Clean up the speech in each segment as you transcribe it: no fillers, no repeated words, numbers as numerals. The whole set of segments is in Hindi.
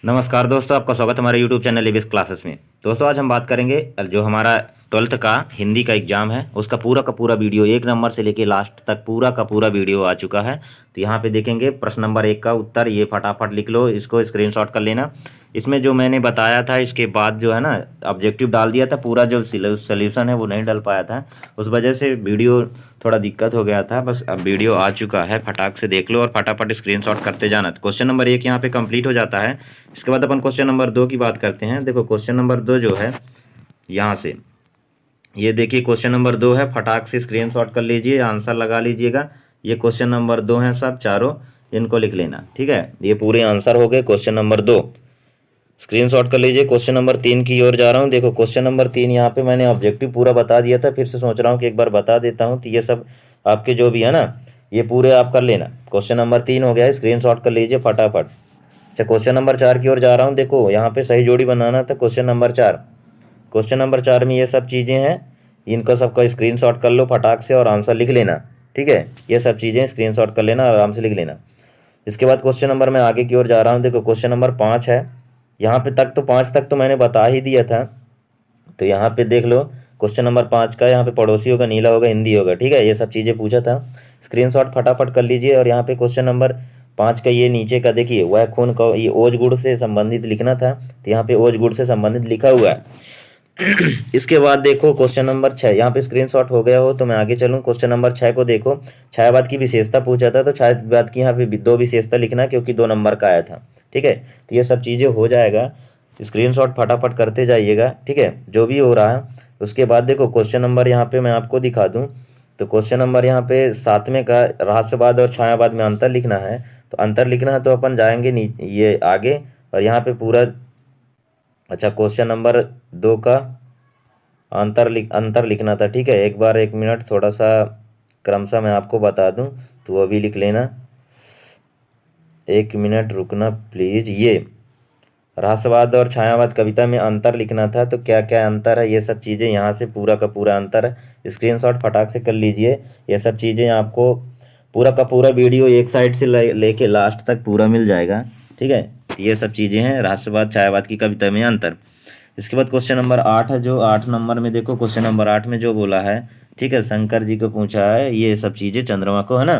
नमस्कार दोस्तों, आपका स्वागत है हमारे यूट्यूब चैनल एबीएस क्लासेस में। दोस्तों आज हम बात करेंगे जो हमारा 12th का हिंदी का एग्जाम है उसका पूरा का पूरा वीडियो 1 नंबर से लेके लास्ट तक पूरा का पूरा वीडियो आ चुका है। तो यहाँ पे देखेंगे प्रश्न नंबर 1 का उत्तर, ये फटाफट लिख लो, इसको स्क्रीनशॉट कर लेना। इसमें जो मैंने बताया था इसके बाद जो है ना ऑब्जेक्टिव डाल दिया था, पूरा जो सोल्यूशन है वो नहीं डाल पाया था, उस वजह से वीडियो थोड़ा दिक्कत हो गया था। बस अब वीडियो आ चुका है, फटाक से देख लो और फटाफट स्क्रीनशॉट करते जाना। तो क्वेश्चन नंबर 1 यहाँ पे कंप्लीट हो जाता है। इसके बाद अपन क्वेश्चन नंबर 2 की बात करते हैं। देखो क्वेश्चन नंबर 2 जो है यहाँ से, ये देखिए क्वेश्चन नंबर 2 है, फटाक से स्क्रीनशॉट कर लीजिए, आंसर लगा लीजिएगा। ये क्वेश्चन नंबर 2 है, सब चारों इनको लिख लेना, ठीक है। ये पूरे आंसर हो गए क्वेश्चन नंबर 2, स्क्रीनशॉट कर लीजिए। क्वेश्चन नंबर 3 की ओर जा रहा हूँ। देखो क्वेश्चन नंबर 3 यहाँ पे मैंने ऑब्जेक्टिव पूरा बता दिया था, फिर से सोच रहा हूँ कि एक बार बता देता हूँ। तो ये सब आपके जो भी है ना ये पूरे आप कर लेना। क्वेश्चन नंबर 3 हो गया है, स्क्रीनशॉट कर लीजिए फटाफट। अच्छा क्वेश्चन नंबर 4 की ओर जा रहा हूँ। देखो यहाँ पे सही जोड़ी बनाना था। क्वेश्चन नंबर 4, क्वेश्चन नंबर 4 में ये सब चीज़ें हैं, इनका सबका स्क्रीनशॉट कर लो फटाक से और आंसर लिख लेना, ठीक है। ये सब चीज़ें स्क्रीनशॉट कर लेना, आराम से लिख लेना। इसके बाद क्वेश्चन नंबर मैं आगे की ओर जा रहा हूँ। देखो क्वेश्चन नंबर 5 है, यहाँ पे तक तो 5 तक तो मैंने बता ही दिया था। तो यहाँ पे देख लो क्वेश्चन नंबर 5 का, यहाँ पे पड़ोसी होगा, नीला होगा, हिंदी होगा, ठीक है। ये सब चीज़ें पूछा था, स्क्रीनशॉट फटाफट कर लीजिए। और यहाँ पे क्वेश्चन नंबर 5 का ये नीचे का देखिए, वह खून का, ये ओज गुड़ से संबंधित लिखना था, तो यहाँ पे ओज गुड़ से संबंधित लिखा हुआ है। इसके बाद देखो क्वेश्चन नंबर 6, यहाँ पे स्क्रीनशॉट हो गया हो तो मैं आगे चलूँ। क्वेश्चन नंबर 6 को देखो, छायावाद की विशेषता पूछा था, तो छायावाद की यहाँ पे 2 विशेषता लिखना क्योंकि 2 नंबर का आया था, ठीक है। तो ये सब चीज़ें हो जाएगा, स्क्रीनशॉट फटाफट करते जाइएगा, ठीक है, जो भी हो रहा है। उसके बाद देखो क्वेश्चन नंबर यहाँ पे मैं आपको दिखा दूँ। तो क्वेश्चन नंबर यहाँ पे 7वें का, रहस्यवाद और छायावाद में अंतर लिखना है। तो अंतर लिखना है तो अपन जाएंगे ये आगे, और यहाँ पे पूरा, अच्छा क्वेश्चन नंबर 2 का अंतर लिखना था, ठीक है। एक बार 1 मिनट थोड़ा सा क्रमशः मैं आपको बता दूं, तो वो भी लिख लेना। 1 मिनट रुकना प्लीज। ये रहस्यवाद और छायावाद कविता में अंतर लिखना था, तो क्या क्या अंतर है ये सब चीज़ें यहाँ से पूरा का पूरा अंतर है, स्क्रीनशॉट फटाक से कर लीजिए। ये सब चीज़ें आपको पूरा का पूरा वीडियो एक साइड से लेके लास्ट तक पूरा मिल जाएगा, ठीक है। ये सब चीज़ें हैं रहस्यवाद छायावाद की कविता में अंतर। इसके बाद क्वेश्चन नंबर 8 है, जो 8 नंबर में देखो क्वेश्चन नंबर 8 में जो बोला है, ठीक है, शंकर जी को पूछा है ये सब चीज़ें, चंद्रमा को, है ना।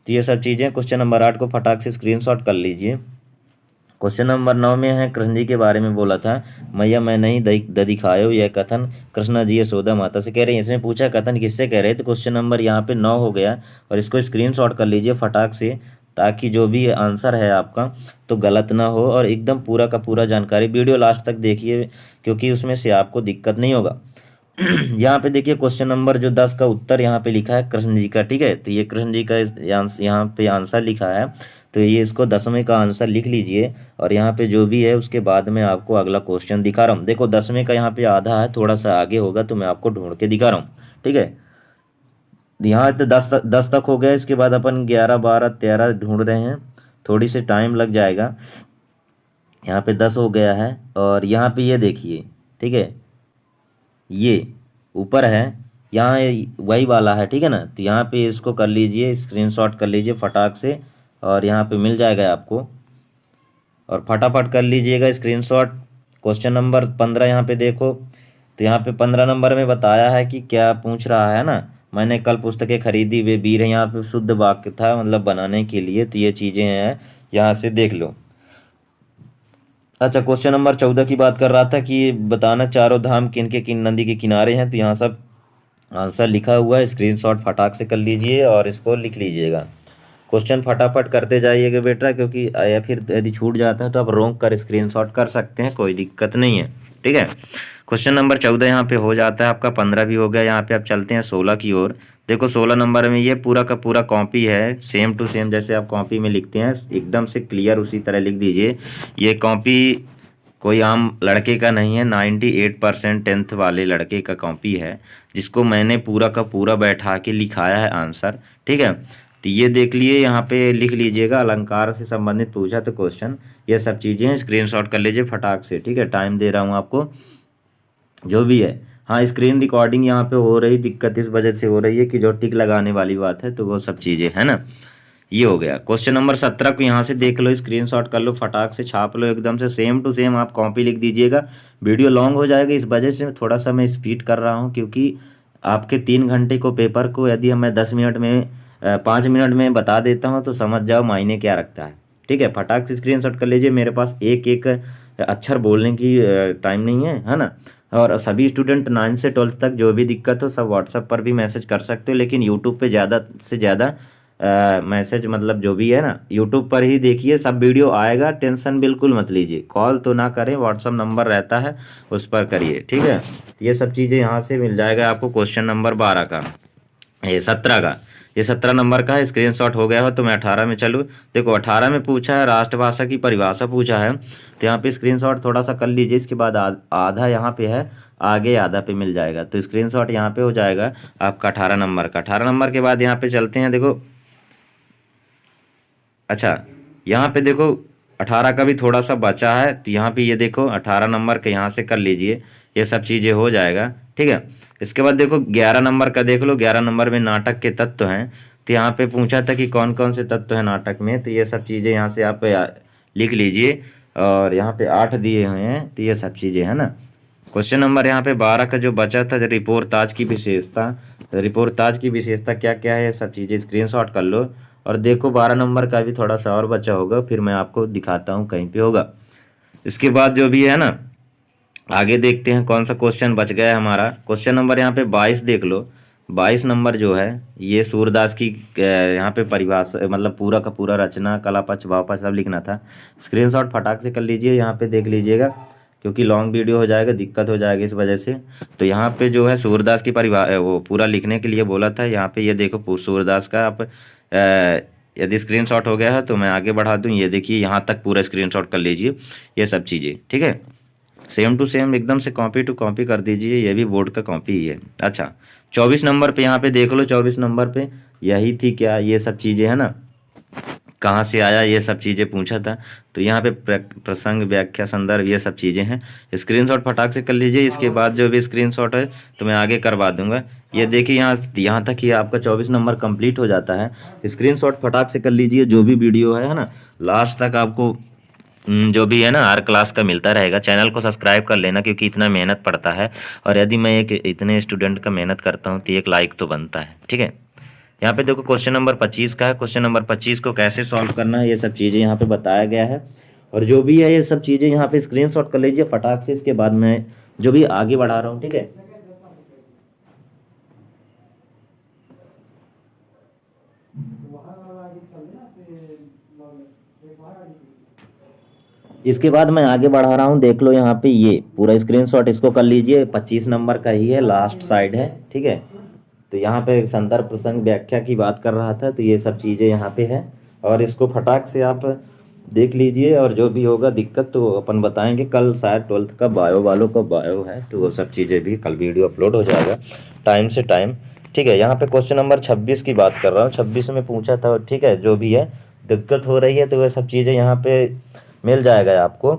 तो ये सब चीज़ें क्वेश्चन नंबर 8 को फटाक से स्क्रीनशॉट कर लीजिए। क्वेश्चन नंबर 9 में है, कृष्ण जी के बारे में बोला था, मैया मैं नहीं दिखायो, यह कथन कृष्णा जी यशोदा माता से कह रहे हैं। इसमें पूछा कथन किससे कह रहे हैं, तो क्वेश्चन नंबर यहाँ पे 9 हो गया, और इसको स्क्रीनशॉट कर लीजिए फटाक से, ताकि जो भी आंसर है आपका तो गलत ना हो, और एकदम पूरा का पूरा जानकारी वीडियो लास्ट तक देखिए, क्योंकि उसमें से आपको दिक्कत नहीं होगा। यहाँ पे देखिए क्वेश्चन नंबर जो 10 का उत्तर यहाँ पे लिखा है कृष्ण जी का, ठीक है। तो ये कृष्ण जी का यहाँ पे आंसर लिखा है, तो ये इसको 10वें का आंसर लिख लीजिए। और यहाँ पे जो भी है उसके बाद में आपको अगला क्वेश्चन दिखा रहा हूँ। देखो 10वें का यहाँ पे आधा है, थोड़ा सा आगे होगा तो मैं आपको ढूंढ के दिखा रहा हूँ, ठीक है। यहाँ तो 10 तक हो गया, इसके बाद अपन 11 12 13 ढूंढ रहे हैं, थोड़ी सी टाइम लग जाएगा। यहाँ पे 10 हो गया है, और यहाँ पे ये देखिए, ठीक है, ये ऊपर है, यहाँ वही वाला है, ठीक है ना। तो यहाँ पे इसको कर लीजिए, स्क्रीनशॉट कर लीजिए फटाक से, और यहाँ पे मिल जाएगा आपको, और फटाफट कर लीजिएगा स्क्रीनशॉट। क्वेश्चन नंबर 15 यहाँ पे देखो, तो यहाँ पे 15 नंबर में बताया है कि क्या पूछ रहा है ना, मैंने कल पुस्तकें खरीदी वे वीर है, यहाँ पे शुद्ध वाक्य था मतलब बनाने के लिए, तो ये चीज़ें हैं, यहाँ से देख लो। अच्छा क्वेश्चन नंबर 14 की बात कर रहा था कि बताना चारों धाम किन के किन नदी के किनारे हैं, तो यहाँ सब आंसर लिखा हुआ है, स्क्रीनशॉट फटाक से कर लीजिए और इसको लिख लीजिएगा। क्वेश्चन फटाफट करते जाइएगा बेटा, क्योंकि या फिर यदि छूट जाता है तो आप रोक कर स्क्रीनशॉट कर सकते हैं, कोई दिक्कत नहीं है, ठीक है। क्वेश्चन नंबर 14 यहाँ पे हो जाता है आपका, 15 भी हो गया। यहाँ पे आप चलते हैं 16 की ओर। देखो 16 नंबर में ये पूरा का पूरा कॉपी है, सेम टू सेम जैसे आप कॉपी में लिखते हैं एकदम से क्लियर उसी तरह लिख दीजिए। ये कॉपी कोई आम लड़के का नहीं है, 98% 10th वाले लड़के का कॉपी है, जिसको मैंने पूरा का पूरा बैठा के लिखाया है आंसर, ठीक है। तो ये देख लिए, यहाँ पे लिख लीजिएगा, अलंकार से संबंधित पूछा तो क्वेश्चन, ये सब चीज़ें स्क्रीनशॉट कर लीजिए फटाक से, ठीक है। टाइम दे रहा हूँ आपको, जो भी है। हाँ स्क्रीन रिकॉर्डिंग यहाँ पे हो रही, दिक्कत इस वजह से हो रही है कि जो टिक लगाने वाली बात है, तो वो सब चीज़ें है ना। ये हो गया। क्वेश्चन नंबर 17 को यहाँ से देख लो, स्क्रीनशॉट कर लो, फटाक से छाप लो, एकदम से सेम टू सेम आप कॉपी लिख दीजिएगा। वीडियो लॉन्ग हो जाएगा, इस वजह से थोड़ा सा मैं स्पीड कर रहा हूँ, क्योंकि आपके 3 घंटे को पेपर को यदि मैं 10 मिनट में 5 मिनट में बता देता हूँ तो समझ जाओ मायने क्या रखता है। ठीक है, फटाक से स्क्रीनशॉट कर लीजिए। मेरे पास एक एक अक्षर बोलने की टाइम नहीं है ना। और सभी स्टूडेंट 9 से 12 तक जो भी दिक्कत हो सब व्हाट्सएप पर भी मैसेज कर सकते हो, लेकिन यूट्यूब पे ज़्यादा से ज़्यादा मैसेज मतलब जो भी है ना यूट्यूब पर ही देखिए, सब वीडियो आएगा, टेंशन बिल्कुल मत लीजिए। कॉल तो ना करें, व्हाट्सअप नंबर रहता है उस पर करिए। ठीक है, ये सब चीज़ें यहाँ से मिल जाएगा आपको। क्वेश्चन नंबर 12 का, ये 17 का, ये 17 नंबर का है। स्क्रीनशॉट हो गया हो तो मैं 18 में चलूँ। देखो 18 में पूछा है राष्ट्रभाषा की परिभाषा पूछा है, तो यहाँ पे स्क्रीनशॉट थोड़ा सा कर लीजिए। इसके बाद आधा यहाँ पे है, आगे आधा पे मिल जाएगा, तो स्क्रीनशॉट यहाँ पे हो जाएगा आपका 18 नंबर का। 18 नंबर के बाद यहाँ पे चलते हैं। देखो अच्छा, यहाँ पे देखो 18 का भी थोड़ा सा बचा है, तो यहाँ पे ये देखो 18 नंबर के यहाँ से कर लीजिए, ये सब चीज़ें हो जाएगा। ठीक है, इसके बाद देखो 11 नंबर का देख लो। 11 नंबर में नाटक के तत्व हैं, तो यहाँ पे पूछा था कि कौन कौन से तत्व हैं नाटक में, तो ये सब चीज़ें यहाँ से आप लिख लीजिए। और यहाँ पे 8 दिए हुए हैं, तो ये सब चीज़ें हैं ना। क्वेश्चन नंबर यहाँ पे 12 का जो बचा था, रिपोर्ताज की विशेषता, रिपोर्ताज की विशेषता क्या क्या है, ये सब चीज़ें स्क्रीनशॉट कर लो। और देखो 12 नंबर का भी थोड़ा सा और बचा होगा, फिर मैं आपको दिखाता हूँ कहीं पे होगा। इसके बाद जो भी है ना, आगे देखते हैं कौन सा क्वेश्चन बच गया है हमारा। क्वेश्चन नंबर यहाँ पे 22 देख लो। 22 नंबर जो है ये सूरदास की यहाँ पे परिभाषा मतलब पूरा का पूरा रचना, कला पक्ष, भाव पक्ष सब लिखना था। स्क्रीनशॉट फटाक से कर लीजिए, यहाँ पे देख लीजिएगा, क्योंकि लॉन्ग वीडियो हो जाएगा, दिक्कत हो जाएगी इस वजह से। तो यहाँ पे जो है सूरदास की परिभाषा वो पूरा लिखने के लिए बोला था। यहाँ पे ये देखो सूरदास का आप यदि स्क्रीनशॉट हो गया है तो मैं आगे बढ़ा दूँ। ये देखिए यहाँ तक पूरा स्क्रीनशॉट कर लीजिए, ये सब चीज़ें। ठीक है, सेम टू सेम एकदम से कॉपी टू कॉपी कर दीजिए, ये भी बोर्ड का कॉपी ही है। अच्छा 24 नंबर पे यहाँ पे देख लो। 24 नंबर पे यही थी क्या, ये सब चीज़ें है ना, कहाँ से आया, ये सब चीज़ें पूछा था। तो यहाँ पे प्रसंग, व्याख्या, संदर्भ, ये सब चीज़ें हैं। स्क्रीनशॉट फटाक से कर लीजिए। इसके बाद जो भी स्क्रीनशॉट है तो मैं आगे करवा दूंगा। ये देखिए यहाँ तक ही आपका 24 नंबर कंप्लीट हो जाता है। स्क्रीनशॉट फटाक से कर लीजिए, जो भी वीडियो है ना, लास्ट तक आपको जो भी है ना हर क्लास का मिलता रहेगा। चैनल को सब्सक्राइब कर लेना, क्योंकि इतना मेहनत पड़ता है, और यदि मैं एक इतने स्टूडेंट का मेहनत करता हूँ तो एक लाइक तो बनता है। ठीक है, यहाँ पे देखो क्वेश्चन नंबर 25 का है। क्वेश्चन नंबर 25 को कैसे सॉल्व करना है, ये सब चीज़ें यहाँ पे बताया गया है। और जो भी है ये सब चीज़ें यहाँ पे स्क्रीनशॉट कर लीजिए फटाक से। इसके बाद मैं जो भी आगे बढ़ा रहा हूँ। ठीक है, इसके बाद मैं आगे बढ़ा रहा हूँ, देख लो यहाँ पे ये पूरा स्क्रीनशॉट इसको कर लीजिए। 25 नंबर का ही है, लास्ट साइड है। ठीक है, तो यहाँ पे संदर्भ, प्रसंग, व्याख्या की बात कर रहा था, तो ये सब चीज़ें यहाँ पे है। और इसको फटाक से आप देख लीजिए, और जो भी होगा दिक्कत तो अपन बताएंगे। कल शायद 12th का बायो वालों का बायो है, तो वो सब चीज़ें भी कल वीडियो अपलोड हो जाएगा टाइम से टाइम। ठीक है, यहाँ पे क्वेश्चन नंबर 26 की बात कर रहा हूँ। 26 में पूछा था। ठीक है, जो भी है दिक्कत हो रही है तो वह सब चीज़ें यहाँ पे मिल जाएगा आपको।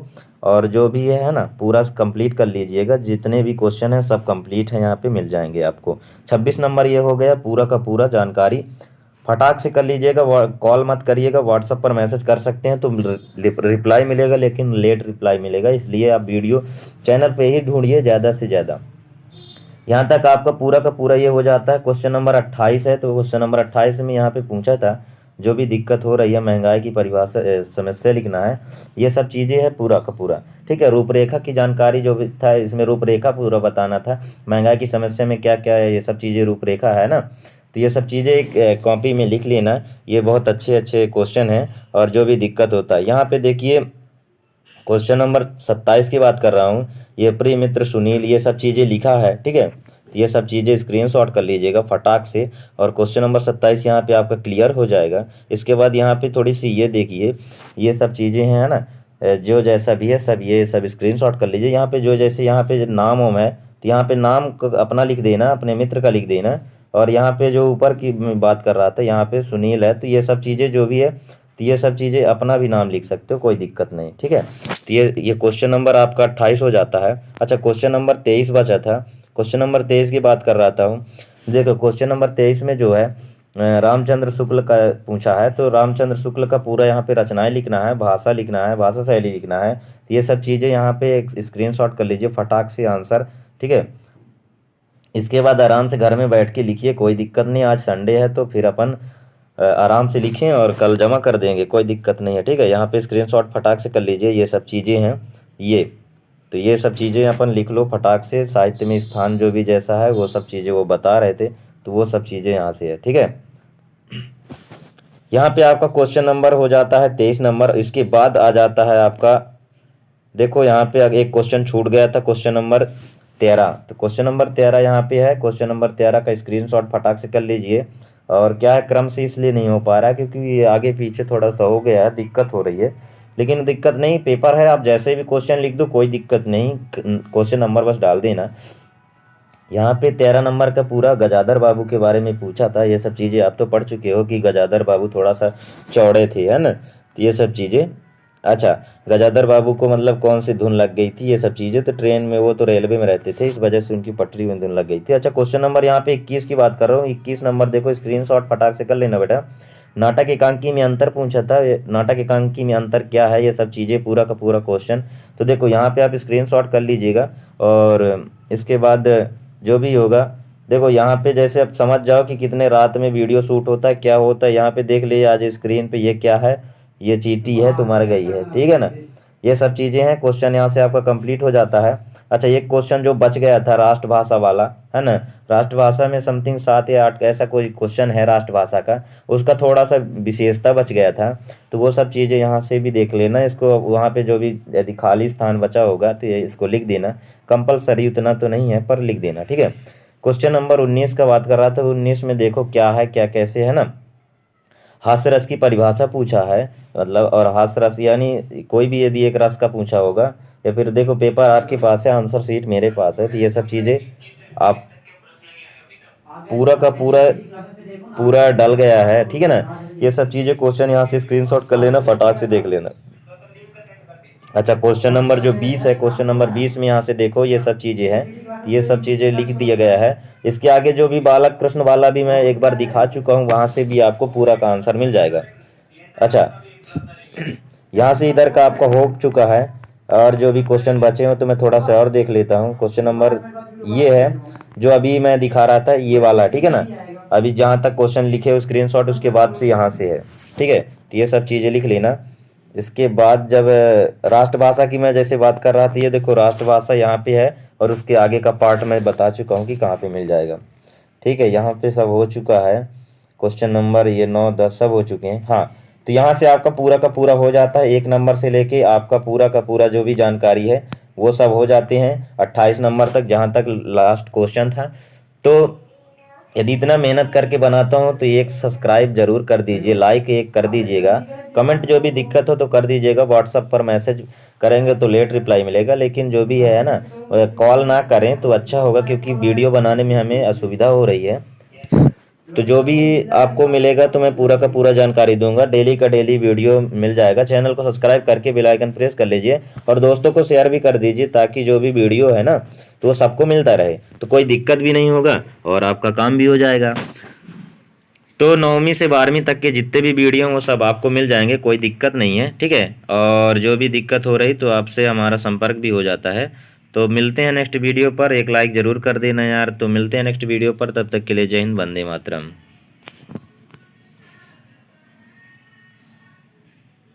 और जो भी है ना पूरा कंप्लीट कर लीजिएगा, जितने भी क्वेश्चन हैं सब कंप्लीट हैं, यहाँ पे मिल जाएंगे आपको। 26 नंबर ये हो गया पूरा का पूरा जानकारी। फटाक से कर लीजिएगा, कॉल मत करिएगा, व्हाट्सएप पर मैसेज कर सकते हैं तो रिप्लाई मिलेगा, लेकिन लेट रिप्लाई मिलेगा, इसलिए आप वीडियो चैनल पे ही ढूंढिए ज़्यादा से ज़्यादा। यहाँ तक आपका पूरा का पूरा ये हो जाता है। क्वेश्चन नंबर 28 है, तो क्वेश्चन नंबर 28 में यहाँ पे पूछा था जो भी दिक्कत हो रही है, महंगाई की परिभाषा समस्या लिखना है, ये सब चीज़ें है पूरा का पूरा। ठीक है, रूपरेखा की जानकारी जो भी था इसमें रूपरेखा पूरा बताना था। महंगाई की समस्या में क्या क्या है, ये सब चीज़ें रूपरेखा है ना, तो ये सब चीज़ें एक कॉपी में लिख लेना। ये बहुत अच्छे अच्छे क्वेश्चन हैं। और जो भी दिक्कत होता है यहाँ पे देखिए, क्वेश्चन नंबर 27 की बात कर रहा हूँ। ये प्रिय मित्र सुनील, ये सब चीज़ें लिखा है। ठीक है, तो ये सब चीज़ें स्क्रीनशॉट कर लीजिएगा फटाक से, और क्वेश्चन नंबर 27 यहाँ पे आपका क्लियर हो जाएगा। इसके बाद यहाँ पे थोड़ी सी ये देखिए, ये सब चीज़ें हैं ना, जो जैसा भी है सब ये सब स्क्रीनशॉट कर लीजिए। यहाँ पे जो जैसे यहाँ पे नाम वाम है, तो यहाँ पे नाम अपना लिख देना, अपने मित्र का लिख देना। और यहाँ पे जो ऊपर की बात कर रहा था, यहाँ पे सुनील है, तो ये सब चीज़ें जो भी है, तो ये सब चीज़ें अपना भी नाम लिख सकते हो, कोई दिक्कत नहीं। ठीक है, तो ये क्वेश्चन नंबर आपका 28 हो जाता है। अच्छा, क्वेश्चन नंबर 23 बचा था। क्वेश्चन नंबर 23 की बात कर रहा था हूँ। देखो क्वेश्चन नंबर 23 में जो है रामचंद्र शुक्ल का पूछा है, तो रामचंद्र शुक्ल का पूरा यहाँ पे रचनाएं लिखना है, भाषा लिखना है, भाषा शैली लिखना है। तो ये सब चीज़ें यहाँ पे एक स्क्रीनशॉट कर लीजिए फटाक से आंसर, ठीक है। इसके बाद आराम से घर में बैठ के लिखिए, कोई दिक्कत नहीं। आज संडे है तो फिर अपन आराम से लिखें और कल जमा कर देंगे, कोई दिक्कत नहीं है, ठीक है। यहाँ पे स्क्रीनशॉट फटाक से कर लीजिए, ये सब चीज़ें हैं ये। तो ये सब चीज़ें अपन लिख लो फटाक से। साहित्य में स्थान जो भी जैसा है वो सब चीज़ें वो बता रहे थे, तो वो सब चीज़ें यहाँ से है, ठीक है। यहाँ पे आपका क्वेश्चन नंबर हो जाता है 23 नंबर। इसके बाद आ जाता है आपका, देखो यहाँ पे एक क्वेश्चन छूट गया था, क्वेश्चन नंबर 13। तो क्वेश्चन नंबर 13 यहाँ पे है, क्वेश्चन नंबर 13 का स्क्रीनशॉट फटाक से कर लीजिए। और क्या है, क्रम से इसलिए नहीं हो पा रहा है क्योंकि ये आगे पीछे थोड़ा सा हो गया है, दिक्कत हो रही है। लेकिन दिक्कत नहीं, पेपर है, आप जैसे भी क्वेश्चन लिख दो कोई दिक्कत नहीं, क्वेश्चन नंबर बस डाल देना। यहाँ पे 13 नंबर का पूरा गजाधर बाबू के बारे में पूछा था। ये सब चीज़ें आप तो पढ़ चुके हो कि गजाधर बाबू थोड़ा सा चौड़े थे, है ना। तो ये सब चीज़ें, अच्छा, गजाधर बाबू को मतलब कौन सी धुन लग गई थी, ये सब चीज़ें। तो ट्रेन में, वो तो रेलवे में रहते थे, इस वजह से उनकी पटरी में धुन लग गई थी। अच्छा, क्वेश्चन नंबर यहाँ पे 21 की बात कर रहा हूँ। 21 नंबर देखो, स्क्रीनशॉट फटाक से कर लेना बेटा। नाटक एकांकी में अंतर पूछा था, नाटक एकांकी में अंतर क्या है, ये सब चीज़ें पूरा का पूरा क्वेश्चन। तो देखो यहाँ पे आप स्क्रीनशॉट कर लीजिएगा। और इसके बाद जो भी होगा, देखो यहाँ पे जैसे आप समझ जाओ कि कितने रात में वीडियो शूट होता है, क्या होता है। यहाँ पे देख लीजिए आज स्क्रीन पे, ये क्या है, ये चींटी है तो मर गई है, ठीक है ना। ये सब चीज़ें हैं। क्वेश्चन यहाँ से आपका कंप्लीट हो जाता है। अच्छा, एक क्वेश्चन जो बच गया था राष्ट्रभाषा वाला, है ना। राष्ट्रभाषा में समथिंग 7 या 8 ऐसा कोई क्वेश्चन है राष्ट्रभाषा का, उसका थोड़ा सा विशेषता बच गया था। तो वो सब चीज़ें यहाँ से भी देख लेना। इसको वहाँ पे जो भी यदि खाली स्थान बचा होगा तो ये इसको लिख देना। कंपलसरी उतना तो नहीं है पर लिख देना, ठीक है। क्वेश्चन नंबर 19 का बात कर रहा था। 19 में देखो क्या है, क्या कैसे, है ना। हास्य रस की परिभाषा पूछा है, मतलब, और हास्य रस यानी कोई भी यदि एक रस का पूछा होगा, या फिर देखो पेपर आपके पास है, आंसर शीट मेरे पास है। तो ये सब चीज़ें आप पूरा का पूरा पूरा डल गया है, ठीक है ना। ये सब चीज़ें क्वेश्चन यहाँ से स्क्रीनशॉट कर लेना, फटाक से देख लेना। अच्छा, क्वेश्चन नंबर जो 20 है, क्वेश्चन नंबर 20 में यहाँ से देखो ये सब चीज़ें हैं, ये सब चीज़ें लिख दिया गया है। इसके आगे जो भी बालक कृष्ण वाला भी मैं एक बार दिखा चुका हूँ, वहाँ से भी आपको पूरा का आंसर मिल जाएगा। अच्छा, यहाँ से इधर का आपका हो चुका है, और जो भी क्वेश्चन बचे हो तो मैं थोड़ा सा और देख लेता हूँ। क्वेश्चन नंबर ये है जो अभी मैं दिखा रहा था, ये वाला, ठीक है ना। अभी जहाँ तक क्वेश्चन लिखे हो स्क्रीनशॉट, उसके बाद से यहाँ से है, ठीक है। तो ये सब चीज़ें लिख लेना। इसके बाद जब राष्ट्रभाषा की मैं जैसे बात कर रहा था, ये देखो राष्ट्रभाषा यहाँ पे है, और उसके आगे का पार्ट मैं बता चुका हूँ कि कहाँ पे मिल जाएगा, ठीक है। यहाँ पे सब हो चुका है। क्वेश्चन नंबर ये 9, 10 सब हो चुके हैं, हाँ। तो यहाँ से आपका पूरा का पूरा हो जाता है, 1 नंबर से लेके आपका पूरा का पूरा जो भी जानकारी है वो सब हो जाते हैं 28 नंबर तक, जहाँ तक लास्ट क्वेश्चन था। तो यदि इतना मेहनत करके बनाता हूँ तो एक सब्सक्राइब जरूर कर दीजिए, लाइक एक कर दीजिएगा, कमेंट जो भी दिक्कत हो तो कर दीजिएगा। व्हाट्सएप पर मैसेज करेंगे तो लेट रिप्लाई मिलेगा, लेकिन जो भी है ना, कॉल ना करें तो अच्छा होगा, क्योंकि वीडियो बनाने में हमें असुविधा हो रही है। तो जो भी आपको मिलेगा तो मैं पूरा का पूरा जानकारी दूंगा, डेली का डेली वीडियो मिल जाएगा। चैनल को सब्सक्राइब करके बेल आइकन प्रेस कर लीजिए, और दोस्तों को शेयर भी कर दीजिए, ताकि जो भी वीडियो है ना तो वो सबको मिलता रहे, तो कोई दिक्कत भी नहीं होगा और आपका काम भी हो जाएगा। तो 9वीं से 12वीं तक के जितने भी वीडियो हैं वो सब आपको मिल जाएंगे, कोई दिक्कत नहीं है, ठीक है। और जो भी दिक्कत हो रही तो आपसे हमारा संपर्क भी हो जाता है। तो मिलते हैं नेक्स्ट वीडियो पर, एक लाइक ज़रूर कर देना यार। तो मिलते हैं नेक्स्ट वीडियो पर, तब तक के लिए जय हिंद, वंदे मातरम।